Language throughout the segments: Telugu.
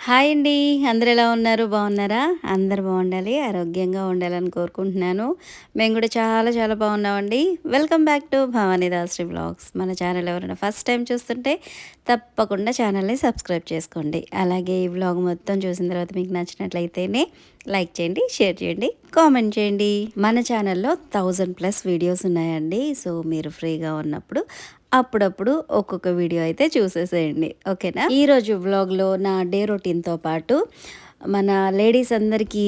హాయ్ అండి. అందరూ ఎలా ఉన్నారు? బాగున్నారా? అందరూ బాగుండాలి, ఆరోగ్యంగా ఉండాలని కోరుకుంటున్నాను. మేము కూడా చాలా చాలా బాగున్నామండి. Welcome back to Bhavani Dasari vlogs. మన ఛానల్ ఎవరైనా ఫస్ట్ టైం చూస్తుంటే తప్పకుండా ఛానల్ని సబ్స్క్రైబ్ చేసుకోండి. అలాగే ఈ వ్లాగ్ మొత్తం చూసిన తర్వాత మీకు నచ్చినట్లయితేనే లైక్ చేయండి, షేర్ చేయండి, కామెంట్ చేయండి. మన ఛానల్లో 1000+ వీడియోస్ ఉన్నాయండి. సో మీరు ఫ్రీగా ఉన్నప్పుడు అప్పుడప్పుడు ఒక్కొక్క వీడియో అయితే చూసేసేయండి, ఓకేనా? ఈరోజు వ్లాగ్లో నా డే రొటీన్తో పాటు మన లేడీస్ అందరికీ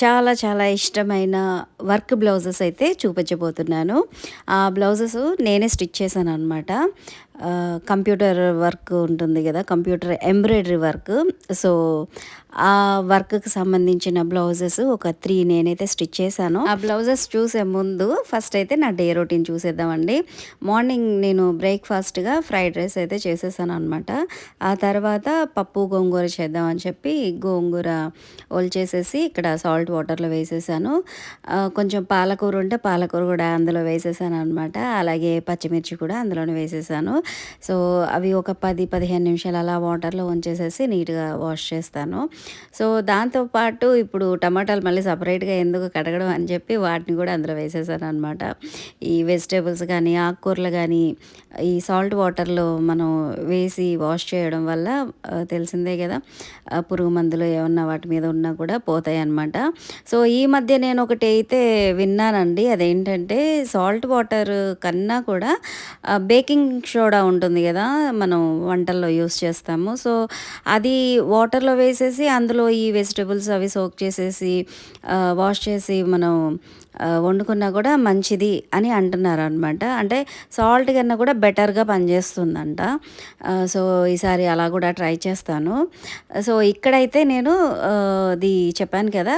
చాలా చాలా ఇష్టమైన వర్క్ బ్లౌజెస్ అయితే చూపించబోతున్నాను. ఆ బ్లౌజెస్ నేనే స్టిచ్ చేశాను అనమాట. కంప్యూటర్ వర్క్ ఉంటుంది కదా, కంప్యూటర్ ఎంబ్రాయిడరీ వర్క్. సో ఆ వర్క్కి సంబంధించిన బ్లౌజెస్ ఒక 3 నేనైతే స్టిచ్ చేశాను. ఆ బ్లౌజెస్ చూసే ముందు ఫస్ట్ అయితే నా డే రొటీన్ చూసేద్దామండి. మార్నింగ్ నేను బ్రేక్ఫాస్ట్గా ఫ్రైడ్ రైస్ అయితే చేసేసాను అనమాట. ఆ తర్వాత పప్పు గోంగూర చేద్దామని చెప్పి గోంగూర ఒలిచేసేసి ఇక్కడ సాల్ట్ వాటర్లో వేసేసాను. కొంచెం పాలకూర ఉంటే పాలకూర కూడా అందులో వేసేసాను అనమాట. అలాగే పచ్చిమిర్చి కూడా అందులోనే వేసేసాను. సో అవి ఒక 10-15 నిమిషాలు అలా వాటర్లో ఉంచేసేసి నీట్గా వాష్ చేస్తాను. సో దాంతోపాటు ఇప్పుడు టమాటాలు మళ్ళీ సపరేట్గా ఎందుకు కడగడం అని చెప్పి వాటిని కూడా అందులో వేసేసాను అనమాట. ఈ వెజిటేబుల్స్ కానీ ఆకుకూరలు కానీ ఈ సాల్ట్ వాటర్లో మనం వేసి వాష్ చేయడం వల్ల తెలిసిందే కదా, పురుగు మందులు ఏమన్నా వాటి మీద ఉన్నా కూడా పోతాయి అన్నమాట. సో ఈ మధ్య నేను ఒకటి అయితే విన్నానండి. అదేంటంటే సాల్ట్ వాటర్ కన్నా కూడా బేకింగ్ సోడా ఉంటుంది కదా, మనం వంటల్లో యూస్ చేస్తాము. సో అది వాటర్లో వేసేసి అందులో ఈ వెజిటబుల్స్ అవి సోక్ చేసేసి వాష్ చేసి మనం వండుకున్నా కూడా మంచిది అని అంటున్నారు అనమాట. అంటే సాల్ట్ కన్నా కూడా బెటర్గా పనిచేస్తుందంట. సో ఈసారి అలా కూడా ట్రై చేస్తాను. సో ఇక్కడైతే నేను అది చెప్పాను కదా,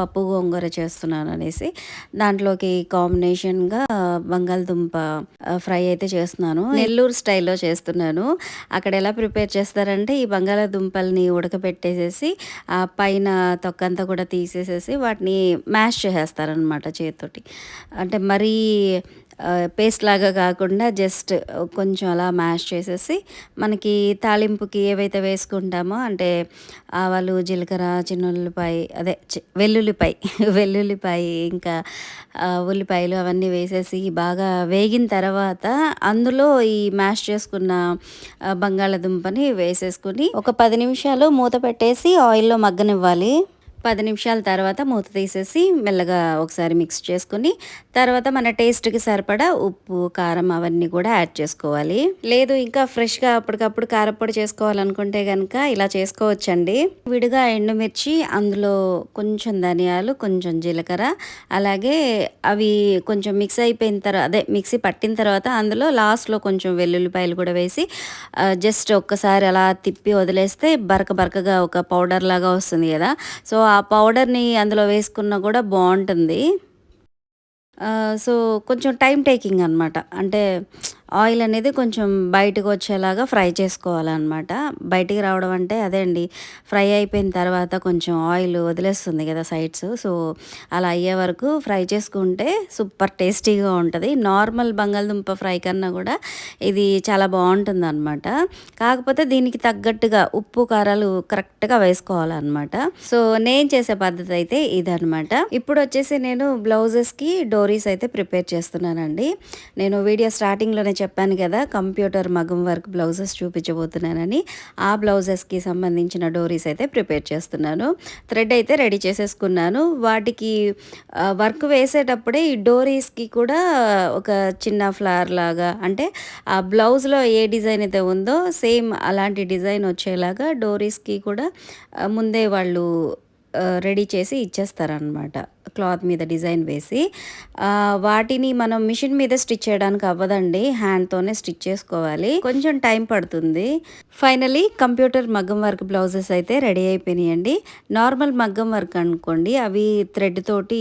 పప్పు గోంగూర చేస్తున్నాను అనేసి, దాంట్లోకి కాంబినేషన్గా బంగాళదుంప ఫ్రై అయితే చేస్తున్నాను. నెల్లూరు స్టైల్లో చేస్తున్నాను. అక్కడ ఎలా ప్రిపేర్ చేస్తారంటే ఈ బంగాళదుంపల్ని ఉడకబెట్టేసేసి ఆ పైన తొక్కంతా కూడా తీసేసేసి వాటిని మ్యాష్ చేసేస్తారనమాట చేతితోటి. అంటే మరీ పేస్ట్ లాగా కాకుండా జస్ట్ కొంచెం అలా మ్యాష్ చేసేసి మనకి తాలింపుకి ఏవైతే వేసుకుంటామో అంటే ఆవాలు, జీలకర్ర, చిన్నుల్లిపాయ, అదే వెల్లుల్లిపాయ వెల్లుల్లిపాయ ఇంకా ఉల్లిపాయలు అవన్నీ వేసేసి బాగా వేగిన తర్వాత అందులో ఈ మ్యాష్ చేసుకున్న బంగాళదుంపని వేసేసుకుని ఒక 10 నిమిషాలు మూత పెట్టేసి ఆయిల్లో మగ్గనివ్వాలి. 10 నిమిషాల తర్వాత మూత తీసేసి మెల్లగా ఒకసారి మిక్స్ చేసుకుని తర్వాత మన టేస్ట్కి సరిపడా ఉప్పు, కారం అవన్నీ కూడా యాడ్ చేసుకోవాలి. లేదు ఇంకా ఫ్రెష్గా అప్పటికప్పుడు కారప్పొడి చేసుకోవాలనుకుంటే కనుక ఇలా చేసుకోవచ్చండి. విడిగా ఎండుమిర్చి, అందులో కొంచెం ధనియాలు, కొంచెం జీలకర్ర, అలాగే అవి కొంచెం మిక్స్ అయిపోయిన తర్వాత, అదే మిక్సీ పట్టిన తర్వాత అందులో లాస్ట్లో కొంచెం వెల్లుల్లిపాయలు కూడా వేసి జస్ట్ ఒక్కసారి అలా తిప్పి వదిలేస్తే బరకగా ఒక పౌడర్ లాగా వస్తుంది కదా. సో ఆ పౌడర్ని అందులో వేసుకున్నా కూడా బాగుంటుంది. సో కొంచెం టైం టేకింగ్ అనమాట. అంటే ఆయిల్ అనేది కొంచెం బయటకు వచ్చేలాగా ఫ్రై చేసుకోవాలన్నమాట. బయటికి రావడం అంటే అదే అండి, ఫ్రై అయిపోయిన తర్వాత కొంచెం ఆయిల్ వదిలేస్తుంది కదా సైడ్స్. సో అలా అయ్యే వరకు ఫ్రై చేసుకుంటే సూపర్ టేస్టీగా ఉంటుంది. నార్మల్ బంగాళదుంప ఫ్రై కన్నా కూడా ఇది చాలా బాగుంటుంది అనమాట. కాకపోతే దీనికి తగ్గట్టుగా ఉప్పు, కారాలు కరెక్ట్గా వేసుకోవాలన్నమాట. సో నేను చేసే పద్ధతి అయితే ఇదనమాట. ఇప్పుడు వచ్చేసి నేను బ్లౌజెస్కి డోరీస్ అయితే ప్రిపేర్ చేస్తున్నానండి. నేను వీడియో స్టార్టింగ్లోనే చెప్పాను కదా, కంప్యూటర్ మగం వర్క్ బ్లౌజెస్ చూపించబోతున్నానని. ఆ బ్లౌజెస్కి సంబంధించిన డోరీస్ అయితే ప్రిపేర్ చేస్తున్నాను. థ్రెడ్ అయితే రెడీ చేసేసుకున్నాను. వాటికి వర్క్ వేసేటప్పుడే ఈ డోరీస్కి కూడా ఒక చిన్న ఫ్లవర్ లాగా, అంటే ఆ బ్లౌజ్లో ఏ డిజైన్ అయితే ఉందో సేమ్ అలాంటి డిజైన్ వచ్చేలాగా డోరీస్కి కూడా ముందే వాళ్ళు రెడీ చేసి ఇచ్చేస్తారనమాట. క్లాత్ మీద డిజైన్ వేసి వాటిని మనం మిషన్ మీద స్టిచ్ చేయడానికి అవ్వదండి, హ్యాండ్తోనే స్టిచ్ చేసుకోవాలి. కొంచెం టైం పడుతుంది. ఫైనలీ కంప్యూటర్ మగ్గం వర్క్ బ్లౌజెస్ అయితే రెడీ అయిపోయినాయండి. నార్మల్ మగ్గం వర్క్ అనుకోండి, అవి థ్రెడ్ తోటి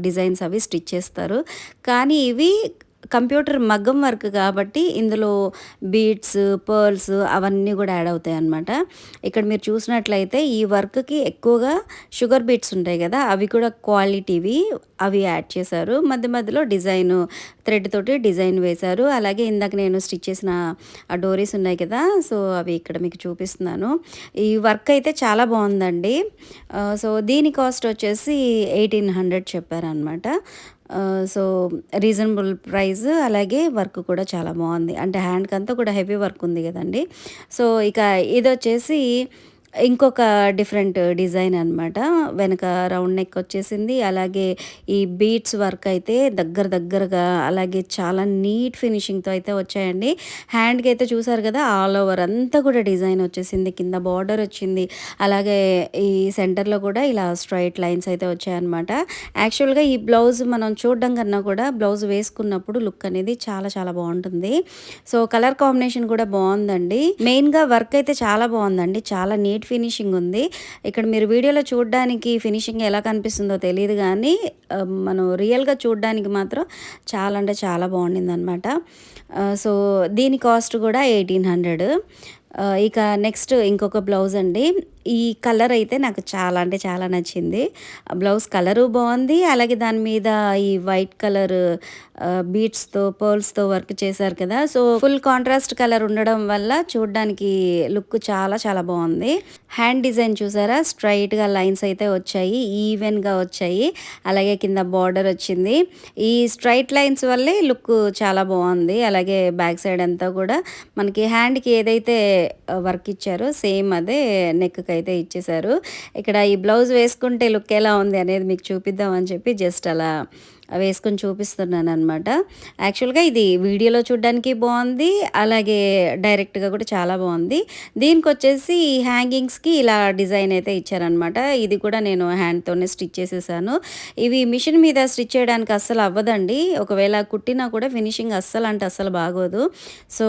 డిజైన్స్ అవి స్టిచ్ చేస్తారు. కానీ ఇవి కంప్యూటర్ మగ్గం వర్క్ కాబట్టి ఇందులో బీడ్స్, పర్ల్స్ అవన్నీ కూడా యాడ్ అవుతాయన్నమాట. ఇక్కడ మీరు చూసినట్లయితే ఈ వర్క్‌కి ఎక్కువగా షుగర్ బీడ్స్ ఉంటాయి కదా! అవి కూడా క్వాలిటీవి అవి యాడ్ చేశారు. మధ్య మధ్యలో డిజైను థ్రెడ్ తోటి డిజైన్ వేశారు. అలాగే ఇందాక నేను స్టిచ్ చేసిన ఆ డోరీస్ ఉన్నాయి కదా! సో, అవి ఇక్కడ మీకు చూపిస్తున్నాను. ఈ వర్క్ అయితే చాలా బావుందండి. సో, దీని కాస్ట్ వచ్చేసి 1800 చెప్పారనమాట. సో, రీజనబుల్ ప్రైస్ అలాగే వర్క్ కూడా చాలా బావుంది. అంటే హ్యాండ్‌కంతా కూడా హెవీ వర్క్ ఉంది గదండీ! సో, ఇక ఇదొచ్చేసి ఇంకొక డిఫరెంట్ డిజైన్ అనమాట. వెనక రౌండ్ నెక్ వచ్చేసింది. అలాగే ఈ బీడ్స్ వర్క్ అయితే దగ్గరగా అలాగే చాలా నీట్ ఫినిషింగ్‌తో అయితే వచ్చాయండి. హ్యాండ్‌కి అయితే చూసారు కదా! ఆల్ ఓవర్ అంతా కూడా డిజైన్ వచ్చేసింది. కింద బార్డర్ వచ్చింది. అలాగే ఈ సెంటర్‌లో కూడా ఇలా స్ట్రెయిట్ లైన్స్ అయితే వచ్చాయన్నమాట. యాక్చువల్‌గా ఈ బ్లౌజ్ మనం చూడడం కన్నా కూడా బ్లౌజ్ వేసుకున్నప్పుడు లుక్ అనేది చాలా చాలా బావుంటుంది. సో, కలర్ కాంబినేషన్ కూడా బావుందండి. మెయిన్‌గా వర్క్ అయితే చాలా బావుందండి. చాలా నీట్ ఫినిషింగ్ ఉంది. ఇక్కడ మీరు వీడియోలో చూడ్డానికి ఫినిషింగ్ ఎలా కనిపిస్తుందో తెలీదు గానీ మనం రియల్‌గా చూడ్డానికి మాత్రం చాలా అంటే చాలా బావుండిందనమాట. సో, దీని కాస్ట్ కూడా 1800. ఇక నెక్స్ట్ ఇంకొక బ్లౌజ్ అండి. ఈ కలర్ అయితే నాకు చాలా అంటే చాలా నచ్చింది. బ్లౌజ్ కలరు బావుంది. అలాగే దాని మీద ఈ వైట్ కలర్ బీడ్స్‌తో, పర్ల్స్‌తో వర్క్ చేశారు కదా! సో, ఫుల్ కాంట్రాస్ట్ కలర్ ఉండడం వల్ల చూడ్డానికి లుక్ చాలా చాలా బావుంది. హ్యాండ్ డిజైన్ చూసారా? స్ట్రెయిట్‌గా లైన్స్ అయితే వచ్చాయి. ఈవెన్‌గా వచ్చాయి. అలాగే కింద బార్డర్ వచ్చింది. ఈ స్ట్రెయిట్ లైన్స్ వల్లే లుక్ చాలా బావుంది. అలాగే బ్యాక్ సైడ్ అంతా కూడా మనకి హ్యాండ్‌కి ఏదైతే వర్క్ ఇచ్చారో సేమ్ అదే నెక్‌కి అయితే ఇచ్చేశారు. ఇక్కడ ఈ బ్లౌజ్ వేసుకుంటే లుక్ ఎలా ఉంది అనేది మీకు చూపిద్దామని చెప్పి జస్ట్ అలా వేసుకొని చూపిస్తున్నాననమాట. యాక్చువల్‌గా ఇది వీడియోలో చూడ్డానికి బావుంది. అలాగే డైరెక్ట్‌గా కూడా చాలా బావుంది. దీనికొచ్చేసి హ్యాంగింగ్స్‌కి ఇలా డిజైన్ అయితే ఇచ్చారనమాట. ఇది కూడా నేను హ్యాండ్‌తోనే స్టిచ్ చేసేసాను. ఇవి మిషన్ మీద స్టిచ్ చేయడానికి అస్సలు అవ్వదండి. ఒకవేళ కుట్టినా కూడా ఫినిషింగ్ అస్సలు అంటే అస్సలు బాగోదు. సో,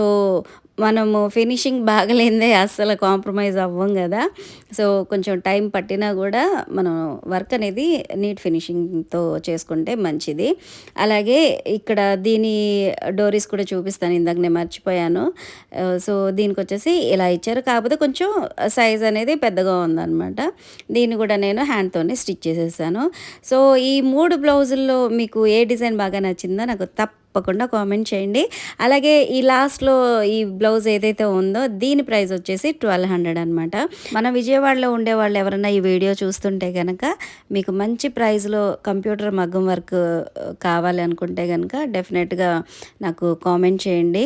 మనము ఫినిషింగ్ బాగలేనిదే అస్సలు కాంప్రమైజ్ అవ్వం గదా! సో, కొంచెం టైం పట్టినా గూడా మనం వర్క్ అనేది నీట్ ఫినిషింగ్‌తో చేసుకుంటే మంచిది. అలాగే ఇక్కడ దీని డోరీస్ కూడా చూపిస్తాను. ఇందాక నేను మర్చిపోయాను. సో, దీనికొచ్చేసి ఇలా ఇచ్చారు. కాకపోతే కొంచెం సైజ్ అనేది పెద్దగా ఉందనమాట. దీన్ని కూడా నేను హ్యాండ్‌తోనే స్టిచ్ చేసేసాను. సో, ఈ 3 బ్లౌజుల్లో మీకు ఏ డిజైన్ బాగా నచ్చిందో నాకు తప్పకుండా కామెంట్ చేయండి. అలాగే ఈ లాస్ట్‌లో ఈ బ్లౌజ్ ఏదైతే ఉందో దీని ప్రైస్ వచ్చేసి 1200 అనమాట. మన విజయవాడలో ఉండేవాళ్ళు ఎవరైనా ఈ వీడియో చూస్తుంటే గనక మీకు మంచి ప్రైస్‌లో కంప్యూటర్ మగ్గం వర్క్ కావాలి అనుకుంటే గనక డెఫినెట్‌గా నాకు కామెంట్ చేయండి.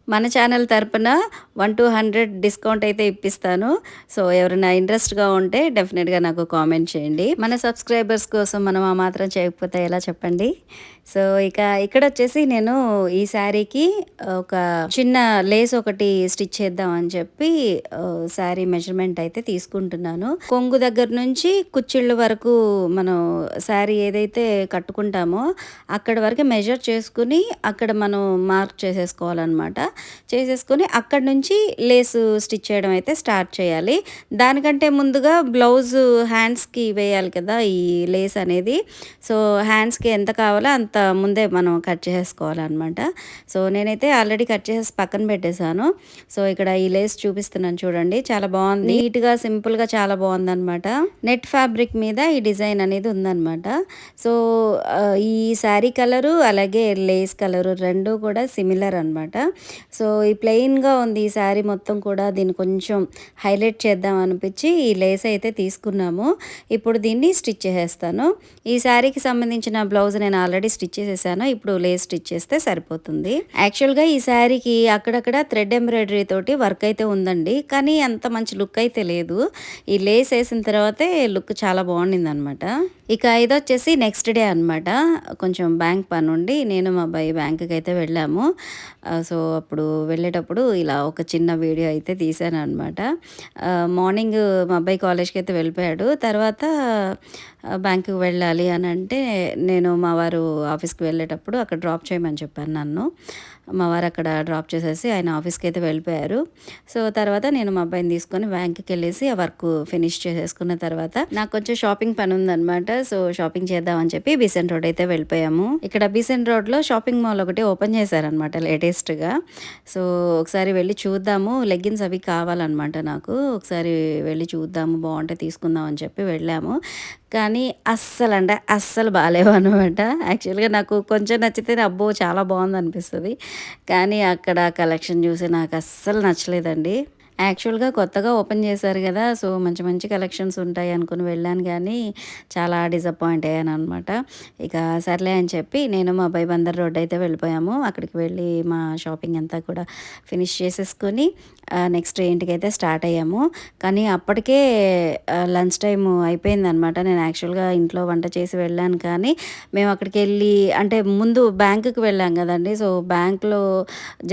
మన ఛానల్ తరపున 1-100 డిస్కౌంట్ అయితే ఇప్పిస్తాను. సో, ఎవరైనా ఇంట్రెస్ట్‌గా ఉంటే డెఫినెట్‌గా నాకు కామెంట్ చేయండి. మన సబ్స్క్రైబర్స్ కోసం మనం ఆ మాత్రం చేయకపోతే ఎలా చెప్పండి? సో, ఇక ఇక్కడొచ్చేసి నేను ఈ శారీకి ఒక చిన్న లేస్ ఒకటి స్టిచ్ చేద్దామని చెప్పి శారీ మెజర్మెంట్ అయితే తీసుకుంటున్నాను. కొంగు దగ్గర నుంచి కుచ్చిళ్ళ వరకు మనం శారీ ఏదైతే కట్టుకుంటామో అక్కడ వరకు మెజర్ చేసుకుని అక్కడ మనం మార్క్ చేసేసుకోవాలన్నమాట. చేసేసుకొని అక్కడి నుంచి లేసు స్టిచ్ చేయడం అయితే స్టార్ట్ చేయాలి. దానికంటే ముందుగా బ్లౌజు హ్యాండ్స్‌కి వేయాలి కదా! ఈ లేస్ అనేది. సో, హ్యాండ్స్‌కి ఎంత కావాలో అంత ముందే మనం కట్ చేసుకోవాలన్నమాట. సో, నేనైతే ఆల్రెడీ కట్ చేసేసి పక్కన పెట్టేశాను. సో, ఇక్కడ ఈ లేస్ చూపిస్తున్నాను చూడండి. చాలా బాగుంది. నీట్‌గా సింపుల్‌గా చాలా బాగుందన్నమాట. నెట్ ఫ్యాబ్రిక్ మీద ఈ డిజైన్ అనేది ఉందన్నమాట. సో, ఈ శారీ కలరు అలాగే లేస్ కలరు 2 కూడా సిమిలర్ అనమాట. సో, ఈ ప్లెయిన్‌గా ఉంది ఈ శారీ మొత్తం కూడా. దీన్ని కొంచెం హైలైట్ చేద్దాం అనిపించి ఈ లేస్ అయితే తీసుకున్నాము. ఇప్పుడు దీన్ని స్టిచ్ చేసేస్తాను. ఈ శారీకి సంబంధించిన బ్లౌజ్ నేను ఆల్రెడీ స్టిచ్ చేసేసాను. ఇప్పుడు లేస్ స్టిచ్ చేస్తే సరిపోతుంది. యాక్చువల్‌గా ఈ శారీకి అక్కడక్కడ థ్రెడ్ ఎంబ్రాయిడరీ తోటి వర్క్ అయితే ఉందండి. కానీ అంత మంచి లుక్ అయితే లేదు. ఈ లేస్ వేసిన తర్వాతే లుక్ చాలా బాగుండిందనమాట. ఇక ఇదొచ్చేసి నెక్స్ట్ డే అనమాట. కొంచెం బ్యాంక్ పని ఉండి నేను మా అబ్బాయి బ్యాంక్‌కి అయితే వెళ్ళాము. సో, అప్పుడు వెళ్ళేటప్పుడు ఇలా ఒక చిన్న వీడియో అయితే తీశాననమాట. మార్నింగ్ మా అబ్బాయి కాలేజ్‌కి అయితే వెళ్ళిపోయాడు. తర్వాత బ్యాంకుకి వెళ్ళాలి అని అంటే నేను మా వారు ఆఫీస్‌కి వెళ్ళేటప్పుడు అక్కడ డ్రాప్ చేయమని వచ్చేయమని చెప్పాను నన్ను. మా వారు అక్కడ డ్రాప్ చేసేసి ఆయన ఆఫీస్కి అయితే వెళ్ళిపోయారు. సో తర్వాత నేను మా అబ్బాయిని తీసుకొని బ్యాంక్కి వెళ్ళేసి ఆ వర్క్ ఫినిష్ చేసేసుకున్న తర్వాత నాకు కొంచెం షాపింగ్ పని ఉందన్నమాట. సో షాపింగ్ చేద్దామని చెప్పి బీసెంట్ రోడ్ అయితే వెళ్ళిపోయాము. ఇక్కడ బీసెంట్ రోడ్లో షాపింగ్ మాల్ ఒకటి ఓపెన్ చేశారనమాట లేటెస్ట్గా. సో ఒకసారి వెళ్ళి చూద్దాము, లెగ్గిన్స్ అవి కావాలన్నమాట నాకు. ఒకసారి వెళ్ళి చూద్దాము, బాగుంటే తీసుకుందాం అని చెప్పి వెళ్ళాము. కానీ అస్సలు బాగాలేవు అనమాట. యాక్చువల్గా నాకు కొంచెం నచ్చితే అబ్బో చాలా బాగుంది అనిపిస్తుంది. కానీ అక్కడ కలెక్షన్ చూసి నాకు అస్సలు నచ్చలేదండి. యాక్చువల్గా కొత్తగా ఓపెన్ చేశారు కదా, సో మంచి మంచి కలెక్షన్స్ ఉంటాయి అనుకుని వెళ్ళాను, కానీ చాలా డిసప్పాయింట్ అయ్యాను అనమాట. ఇక సర్లే అని చెప్పి నేను మా అబ్బాయి బందర్ రోడ్ అయితే వెళ్ళిపోయాము. అక్కడికి వెళ్ళి మా షాపింగ్ అంతా కూడా ఫినిష్ చేసేసుకొని నెక్స్ట్ ఇంటికైతే స్టార్ట్ అయ్యాము. కానీ అప్పటికే లంచ్ టైం అయిపోయిందనమాట. నేను యాక్చువల్గా ఇంట్లో వంట చేసి వెళ్ళాను, కానీ మేము అక్కడికి వెళ్ళి అంటే ముందు బ్యాంకుకి వెళ్ళాం కదండి. సో బ్యాంక్లో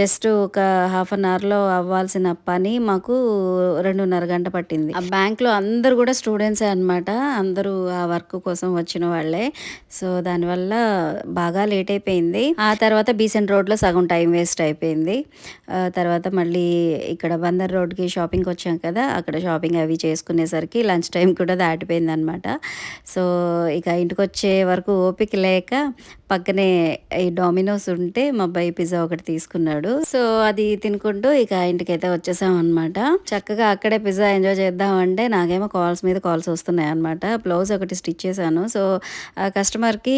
జస్ట్ ఒక హాఫ్ అన్ అవర్లో అవ్వాల్సిన పని మాకు 2:30 గంట పట్టింది. ఆ బ్యాంక్లో అందరు కూడా స్టూడెంట్సే అనమాట. అందరూ ఆ వర్క్ కోసం వచ్చిన వాళ్ళే. సో దానివల్ల బాగా లేట్ అయిపోయింది. ఆ తర్వాత బీసెంట్ రోడ్లో సగం టైం వేస్ట్ అయిపోయింది. తర్వాత మళ్ళీ ఇక్కడ బందర్ రోడ్కి షాపింగ్కి వచ్చాం కదా, అక్కడ షాపింగ్ అవి చేసుకునేసరికి లంచ్ టైం కూడా దాటిపోయింది అనమాట. సో ఇక ఇంటికి వచ్చే వరకు ఓపిక లేక పక్కనే ఈ డామినోస్ ఉంటే మా అబ్బాయి పిజ్జా ఒకటి తీసుకున్నాడు. సో అది తినుకుంటూ ఇక ఇంటికైతే వచ్చేసాం అనమాట. చక్కగా అక్కడే పిజ్జా ఎంజాయ్ చేద్దామంటే నాకేమో కాల్స్ మీద కాల్స్ వస్తున్నాయి అనమాట. బ్లౌజ్ ఒకటి స్టిచ్ చేశాను. సో కస్టమర్కి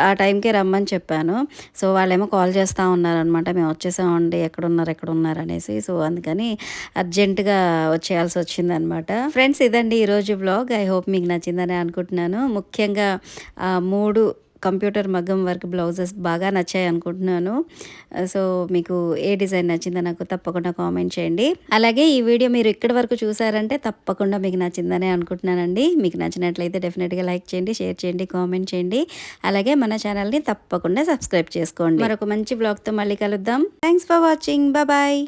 ఆ టైంకే రమ్మని చెప్పాను. సో వాళ్ళేమో కాల్ చేస్తూ ఉన్నారనమాట, మేము వచ్చేసామండి, ఎక్కడున్నారు అనేసి. సో అందుకని అర్జెంటుగా వచ్చేయాల్సి వచ్చిందనమాట. ఫ్రెండ్స్, ఇదండి ఈరోజు బ్లాగ్. ఐ హోప్ మీకు నచ్చిందని అనుకుంటున్నాను. ముఖ్యంగా 3 కంప్యూటర్ మగ్గం వర్క్ బ్లౌజెస్ బాగా నచ్చాయి అనుకుంటున్నాను. సో మీకు ఏ డిజైన్ నచ్చిందో నాకు తప్పకుండా కామెంట్ చేయండి. అలాగే ఈ వీడియో మీరు ఇక్కడి వరకు చూసారంటే తప్పకుండా మీకు నచ్చిందనే అనుకుంటున్నానండి. మీకు నచ్చినట్లయితే డెఫినెట్గా లైక్ చేయండి, షేర్ చేయండి, కామెంట్ చేయండి. అలాగే మన ఛానల్ని తప్పకుండా సబ్స్క్రైబ్ చేసుకోండి. మరొక మంచి బ్లాగ్తో మళ్ళీ కలుద్దాం. Thanks for watching. బాయ్.